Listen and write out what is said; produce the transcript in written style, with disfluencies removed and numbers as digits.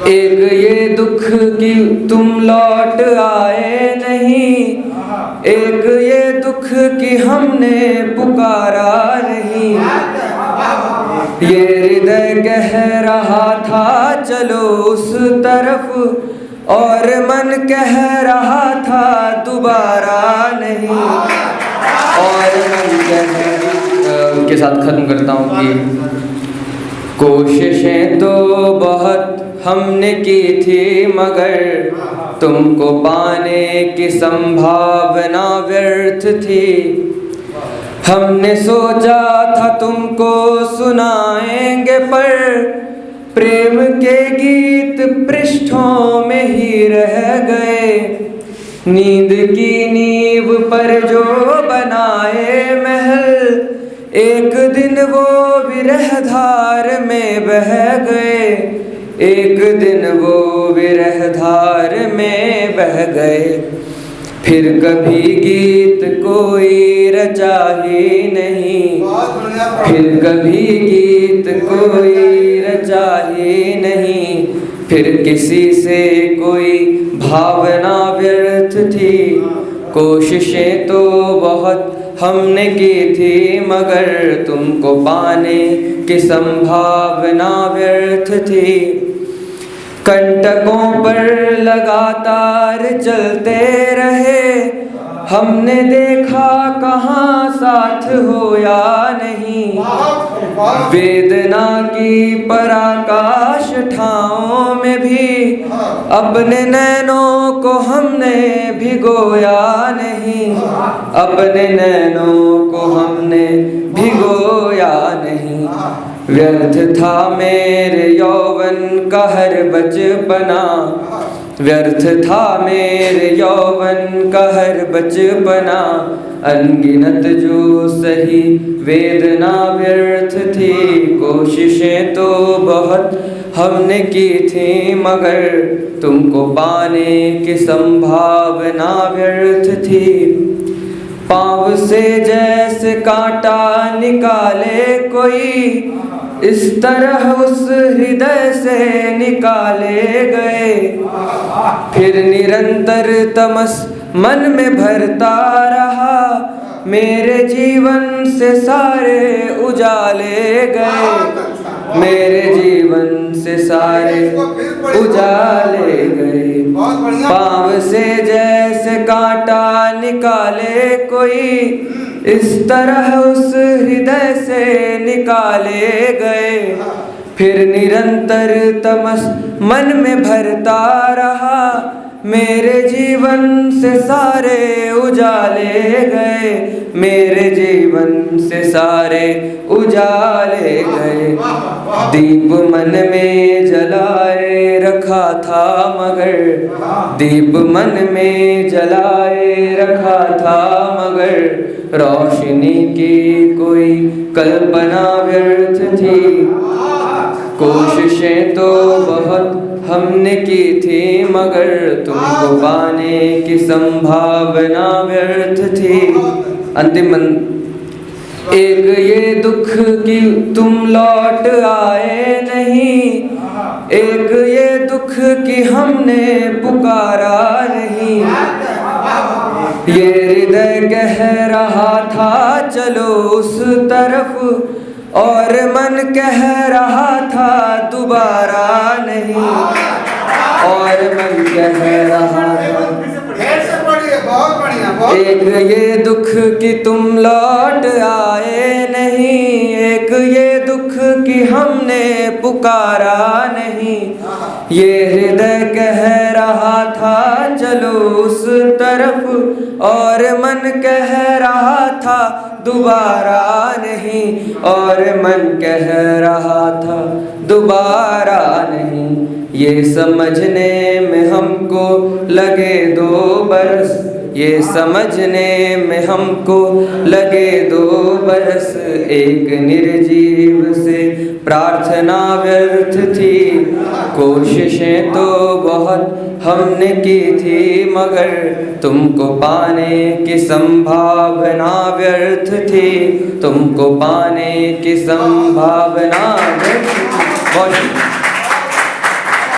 एक ये दुख कि तुम लौट आए नहीं, एक ये दुख कि हमने पुकारा नहीं। ये हृदय कह रहा था चलो उस तरफ, और मन कह रहा था दोबारा नहीं। और मन के साथ ख़त्म करता हूँ कि कोशिशें तो बहुत हमने की थी, मगर तुमको पाने की संभावना व्यर्थ थी। हमने सोचा था तुमको सुनाएंगे, पर प्रेम के गीत पृष्ठों में ही रह गए। नींद की नींव पर जो बनाए महल, एक दिन वो विरह धार में बह गए। एक दिन वो विरह धार में बह गए। फिर कभी गीत कोई रचा ही नहीं, फिर कभी गीत कोई रचा ही नहीं। फिर किसी से कोई भावना व्यर्थ थी। कोशिशें तो बहुत हमने की थी, मगर तुमको पाने की संभावना व्यर्थ थी। कंटकों पर लगातार चलते रहे, हमने देखा कहाँ साथ हो या नहीं। वेदना की पराकाश ठाओं में भी अपने नैनों को हमने भिगोया नहीं। अपने नैनों को हमने भिगोया नहीं। व्यर्थ था मेरे यौवन का हर बचपना, व्यर्थ था मेरे यौवन का हर बचपना। अनगिनत जो सही वेदना व्यर्थ थी। कोशिशें तो बहुत हमने की थी, मगर तुमको पाने की संभावना व्यर्थ थी। पाँव से जैसे कांटा निकाले कोई, इस तरह उस हृदय से निकाले गए। फिर निरंतर तमस मन में भरता रहा, मेरे जीवन से सारे उजाले गए। मेरे जीवन से सारे उजाले गए। पाँव से जैसे कांटा निकाले कोई, इस तरह उस हृदय से निकाले गए। फिर निरंतर तमस मन में भरता रहा, मेरे जीवन से सारे उजाले गए। मेरे जीवन से सारे उजाले गए। दीप मन में जलाए रखा था, मगर दीप मन में जलाए रखा था, मगर रोशनी की कोई कल्पना व्यर्थ थी। कोशिशें तो बहुत हमने की थी, मगर तुमको पाने की संभावना व्यर्थ थी। अंतिम एक ये दुख कि तुम लौट आए नहीं, एक ये दुख कि हमने पुकारा नहीं। ये हृदय कह रहा था चलो उस तरफ, और मन कह रहा था दोबारा नहीं। और मन कह रहा था एक ये दुख कि तुम लौट आए नहीं, एक ये दुख कि हमने पुकारा नहीं। ये हृदय कह रहा था चलो उस तरफ, और मन कह रहा था दोबारा नहीं। और मन कह रहा था दोबारा नहीं। ये समझने में हमको लगे 2 बरस, ये समझने में हमको लगे 2 बरस। एक निर्जीव से प्रार्थना व्यर्थ थी। कोशिशें तो बहुत हमने की थी, मगर तुमको पाने की संभावना व्यर्थ थी। तुमको पाने की संभावना व्यर्थ थी।